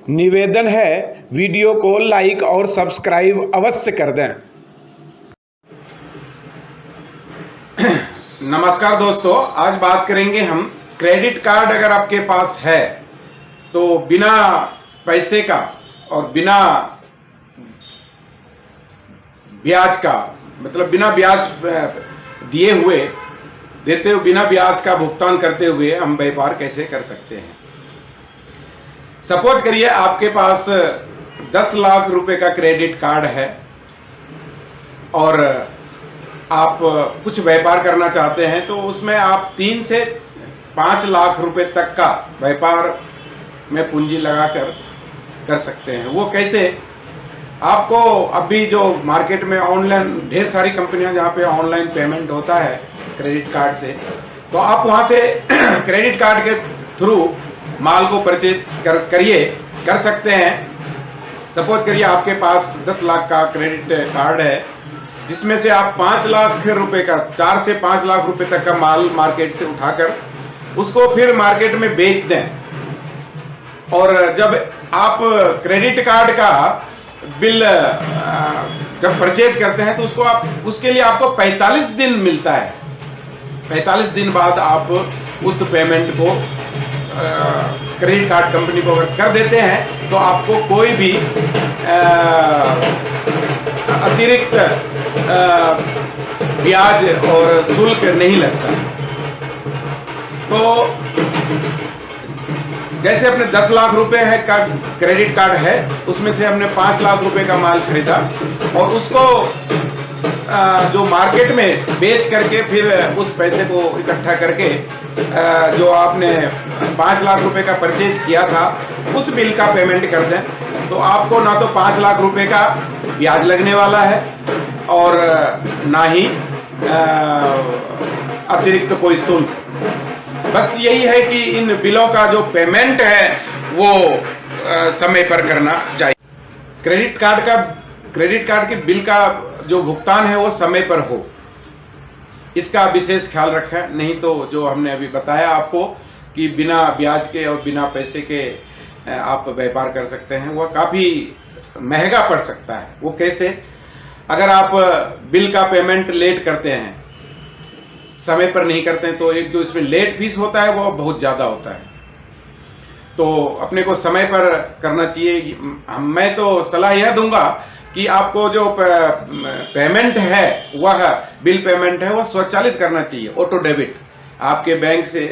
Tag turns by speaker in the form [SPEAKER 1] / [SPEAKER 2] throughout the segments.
[SPEAKER 1] निवेदन है वीडियो को लाइक और सब्सक्राइब अवश्य कर दें। नमस्कार दोस्तों, आज बात करेंगे हम क्रेडिट कार्ड अगर आपके पास है तो बिना पैसे का और बिना ब्याज का, मतलब बिना ब्याज दिए हुए देते हुए बिना ब्याज का भुगतान करते हुए हम व्यापार कैसे कर सकते हैं। सपोज करिए आपके पास 10 लाख रुपए का क्रेडिट कार्ड है और आप कुछ व्यापार करना चाहते हैं तो उसमें आप 3 से 5 लाख रुपए तक का व्यापार में पूंजी लगाकर कर सकते हैं। वो कैसे? आपको अभी जो मार्केट में ऑनलाइन ढेर सारी कंपनियां जहां पे ऑनलाइन पेमेंट होता है क्रेडिट कार्ड से, तो आप वहां से क्रेडिट कार्ड के थ्रू माल को परचेज कर सकते हैं। सपोज करिए आपके पास 10 लाख का क्रेडिट कार्ड है जिसमें से आप 5 लाख रुपए का 4 से 5 लाख रुपए तक का माल मार्केट से उठाकर उसको फिर मार्केट में बेच दें। और जब आप क्रेडिट कार्ड का बिल जब परचेज करते हैं तो उसके लिए आपको 45 दिन मिलता है। 45 दिन बाद आप उस पेमेंट को क्रेडिट कार्ड कंपनी को अगर कर देते हैं तो आपको कोई भी अतिरिक्त ब्याज और शुल्क नहीं लगता। तो जैसे अपने 10 लाख रुपए है का क्रेडिट कार्ड है, उसमें से हमने 5 लाख रुपए का माल खरीदा और उसको जो मार्केट में बेच करके फिर उस पैसे को इकट्ठा करके जो आपने 5 लाख रुपए का परचेज किया था उस बिल का पेमेंट कर दें तो आपको ना तो 5 लाख रुपए का ब्याज लगने वाला है और ना ही अतिरिक्त कोई शुल्क। बस यही है कि इन बिलों का जो पेमेंट है वो समय पर करना चाहिए। क्रेडिट कार्ड के बिल का जो भुगतान है वो समय पर हो, इसका विशेष ख्याल रखें। नहीं तो जो हमने अभी बताया आपको कि बिना ब्याज के और बिना पैसे के आप व्यापार कर सकते हैं, वह काफ़ी महंगा पड़ सकता है। वो कैसे? अगर आप बिल का पेमेंट लेट करते हैं, समय पर नहीं करते हैं, तो एक जो इसमें लेट फीस होता है वो बहुत ज़्यादा होता है। तो अपने को समय पर करना चाहिए। मैं तो सलाह यह दूंगा कि आपको जो पेमेंट है वह बिल पेमेंट है वह स्वचालित करना चाहिए। ऑटो डेबिट आपके बैंक से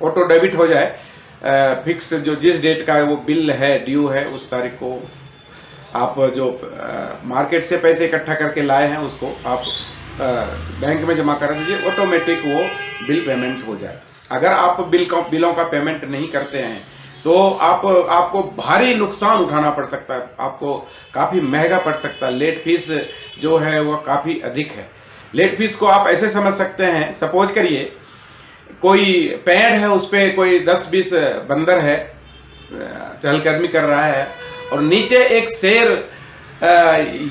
[SPEAKER 1] ऑटो डेबिट हो जाए। फिक्स जो जिस डेट का वो बिल है ड्यू है उस तारीख को आप जो मार्केट से पैसे इकट्ठा करके लाए हैं उसको आप बैंक में जमा कर दीजिए, ऑटोमेटिक वो बिल पेमेंट हो जाए। अगर आप बिलों का पेमेंट नहीं करते हैं तो आपको भारी नुकसान उठाना पड़ सकता है, आपको काफ़ी महंगा पड़ सकता है। लेट फीस जो है वो काफ़ी अधिक है। लेट फीस को आप ऐसे समझ सकते हैं, सपोज करिए कोई पेड़ है, उस पर कोई 10-20 बंदर है, चहलकदमी कर रहा है और नीचे एक शेर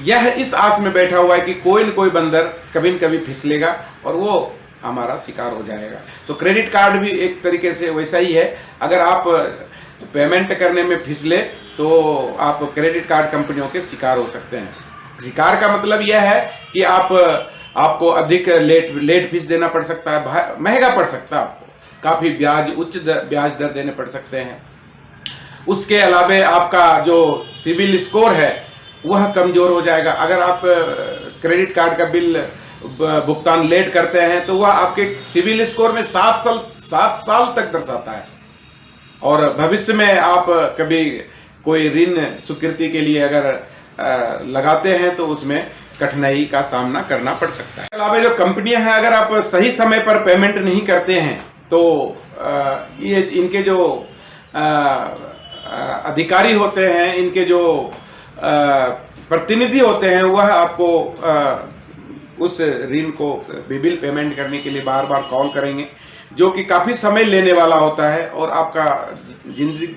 [SPEAKER 1] यह इस आस में बैठा हुआ है कि कोई न कोई बंदर कभी न कभी फिसलेगा और वो हमारा शिकार हो जाएगा। तो क्रेडिट कार्ड भी एक तरीके से वैसा ही है। अगर आप पेमेंट करने में फिसले तो आप क्रेडिट कार्ड कंपनियों के शिकार हो सकते हैं। शिकार का मतलब यह है कि आपको अधिक लेट फीस देना पड़ सकता है, महंगा पड़ सकता है, आपको काफ़ी उच्च ब्याज दर देने पड़ सकते हैं। उसके अलावा आपका जो सिबिल स्कोर है वह कमज़ोर हो जाएगा। अगर आप क्रेडिट कार्ड का बिल भुगतान लेट करते हैं तो वह आपके सिबिल स्कोर में 7 साल तक दर्शाता है और भविष्य में आप कभी कोई ऋण स्वीकृति के लिए अगर लगाते हैं तो उसमें कठिनाई का सामना करना पड़ सकता है। अलावा जो कंपनियां हैं, अगर आप सही समय पर पेमेंट नहीं करते हैं तो ये इनके जो अधिकारी होते हैं, इनके जो प्रतिनिधि होते हैं, वह आपको उस ऋण को बिल पेमेंट करने के लिए बार बार कॉल करेंगे, जो कि काफ़ी समय लेने वाला होता है और आपका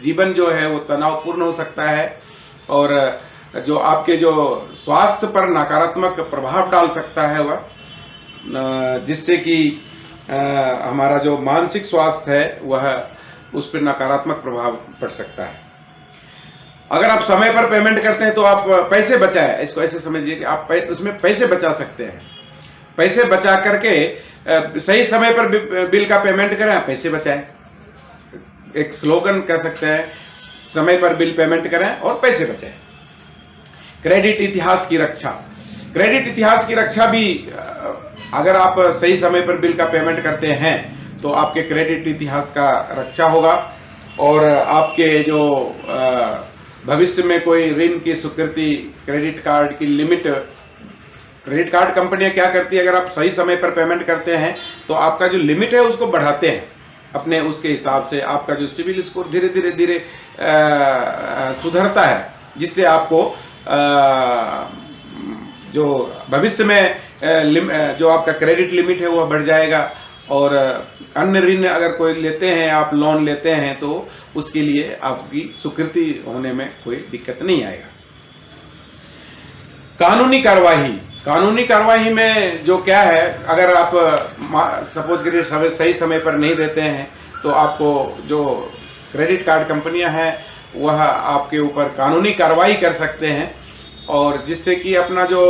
[SPEAKER 1] जीवन जो है वो तनावपूर्ण हो सकता है और जो आपके जो स्वास्थ्य पर नकारात्मक प्रभाव डाल सकता है वह, जिससे कि हमारा जो मानसिक स्वास्थ्य है वह उस पर नकारात्मक प्रभाव पड़ सकता है। अगर आप समय पर पेमेंट करते हैं तो आप पैसे बचाए, इसको ऐसे समझिए कि आप उसमें पैसे बचा सकते हैं। पैसे बचा करके सही समय पर बिल का पेमेंट करें, आप पैसे बचाएं। एक स्लोगन कह सकते हैं, समय पर बिल पेमेंट करें और पैसे बचाएं। क्रेडिट इतिहास की रक्षा, क्रेडिट इतिहास की रक्षा भी अगर आप सही समय पर बिल का पेमेंट करते हैं तो आपके क्रेडिट इतिहास का रक्षा होगा और आपके जो भविष्य में कोई ऋण की स्वीकृति, क्रेडिट कार्ड की लिमिट, क्रेडिट कार्ड कंपनियां क्या करती है, अगर आप सही समय पर पेमेंट करते हैं तो आपका जो लिमिट है उसको बढ़ाते हैं अपने उसके हिसाब से। आपका जो सिविल स्कोर धीरे धीरे सुधरता है, जिससे आपको जो भविष्य में जो आपका क्रेडिट लिमिट है वह बढ़ जाएगा और अन्य ऋण अगर कोई लेते हैं, आप लोन लेते हैं तो उसके लिए आपकी स्वीकृति होने में कोई दिक्कत नहीं आएगा। कानूनी कार्यवाही, कानूनी कार्यवाही में जो क्या है, अगर आप सपोज करिए सही समय पर नहीं देते हैं तो आपको जो क्रेडिट कार्ड कंपनियां हैं वह आपके ऊपर कानूनी कार्रवाई कर सकते हैं और जिससे कि अपना जो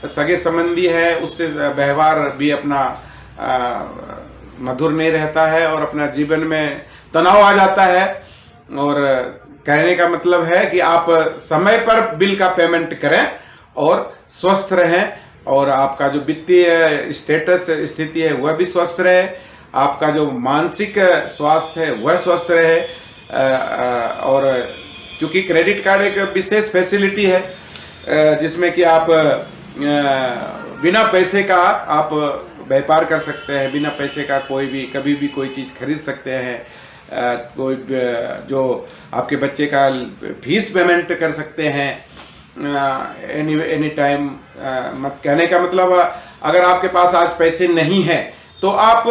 [SPEAKER 1] सगे संबंधी है उससे व्यवहार भी अपना मधुर नहीं रहता है और अपना जीवन में तनाव आ जाता है। और कहने का मतलब है कि आप समय पर बिल का पेमेंट करें और स्वस्थ रहें और आपका जो वित्तीय स्टेटस स्थिति है वह भी स्वस्थ रहे, आपका जो मानसिक स्वास्थ्य है वह स्वस्थ रहे। और चूंकि क्रेडिट कार्ड एक विशेष फैसिलिटी है जिसमें कि आप बिना पैसे का आप व्यापार कर सकते हैं, बिना पैसे का कोई भी कभी भी कोई चीज़ खरीद सकते हैं, कोई जो आपके बच्चे का फीस पेमेंट कर सकते हैं एनी टाइम। मत कहने का मतलब अगर आपके पास आज पैसे नहीं हैं तो आप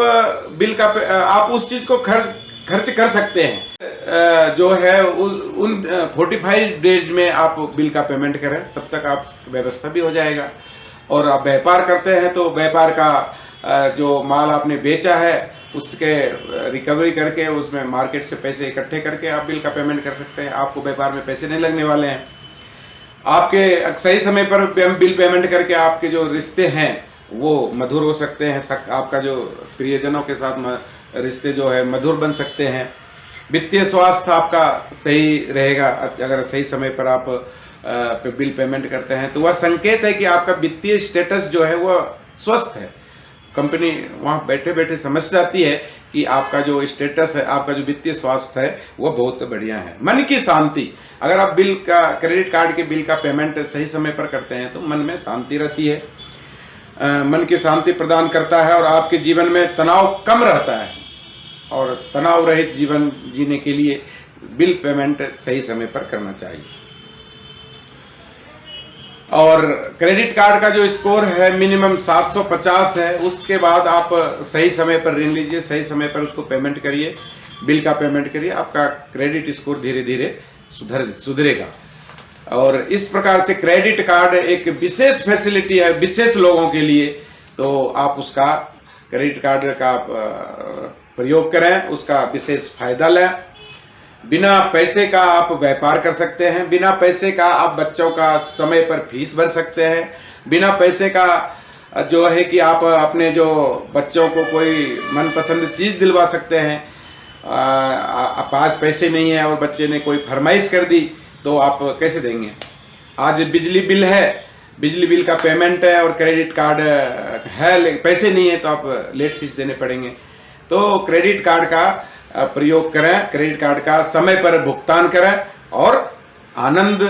[SPEAKER 1] बिल का आप उस चीज़ को खर्च कर सकते हैं जो है उन 45 डेज में आप बिल का पेमेंट करें, तब तक आप व्यवस्था भी हो जाएगा। और आप व्यापार करते हैं तो व्यापार का जो माल आपने बेचा है उसके रिकवरी करके उसमें मार्केट से पैसे इकट्ठे करके आप बिल का पेमेंट कर सकते हैं। आपको व्यापार में पैसे नहीं लगने वाले हैं। आपके सही समय पर बिल पेमेंट करके आपके जो रिश्ते हैं वो मधुर हो सकते हैं, आपका जो प्रियजनों के साथ रिश्ते जो है मधुर बन सकते हैं। वित्तीय स्वास्थ्य आपका सही रहेगा अगर सही समय पर आप बिल पेमेंट करते हैं तो वह संकेत है कि आपका वित्तीय स्टेटस जो है वह स्वस्थ है। कंपनी वहाँ बैठे बैठे समझ जाती है कि आपका जो स्टेटस है, आपका जो वित्तीय स्वास्थ्य है वह बहुत बढ़िया है। मन की शांति, अगर आप बिल का क्रेडिट कार्ड के बिल का पेमेंट सही समय पर करते हैं तो मन में शांति रहती है, मन की शांति प्रदान करता है और आपके जीवन में तनाव कम रहता है। और तनाव रहित जीवन जीने के लिए बिल पेमेंट सही समय पर करना चाहिए। और क्रेडिट कार्ड का जो स्कोर है मिनिमम 750 है, उसके बाद आप सही समय पर ऋण लीजिए, सही समय पर उसको पेमेंट करिए, बिल का पेमेंट करिए, आपका क्रेडिट स्कोर धीरे धीरे सुधरेगा। और इस प्रकार से क्रेडिट कार्ड एक विशेष फैसिलिटी है विशेष लोगों के लिए, तो आप उसका क्रेडिट कार्ड का प्रयोग करें, उसका विशेष फायदा लें। बिना पैसे का आप व्यापार कर सकते हैं, बिना पैसे का आप बच्चों का समय पर फीस भर सकते हैं, बिना पैसे का जो है कि आप अपने जो बच्चों को कोई मनपसंद चीज़ दिलवा सकते हैं। आप आज पैसे नहीं है और बच्चे ने कोई फरमाइश कर दी तो आप कैसे देंगे। आज बिजली बिल है, बिजली बिल का पेमेंट है और क्रेडिट कार्ड है, पैसे नहीं है तो आप लेट फीस देने पड़ेंगे। तो क्रेडिट कार्ड का प्रयोग करें, क्रेडिट कार्ड का समय पर भुगतान करें और आनंद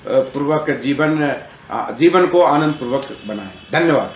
[SPEAKER 1] पूर्वक जीवन को आनंद पूर्वक बनाएं। धन्यवाद।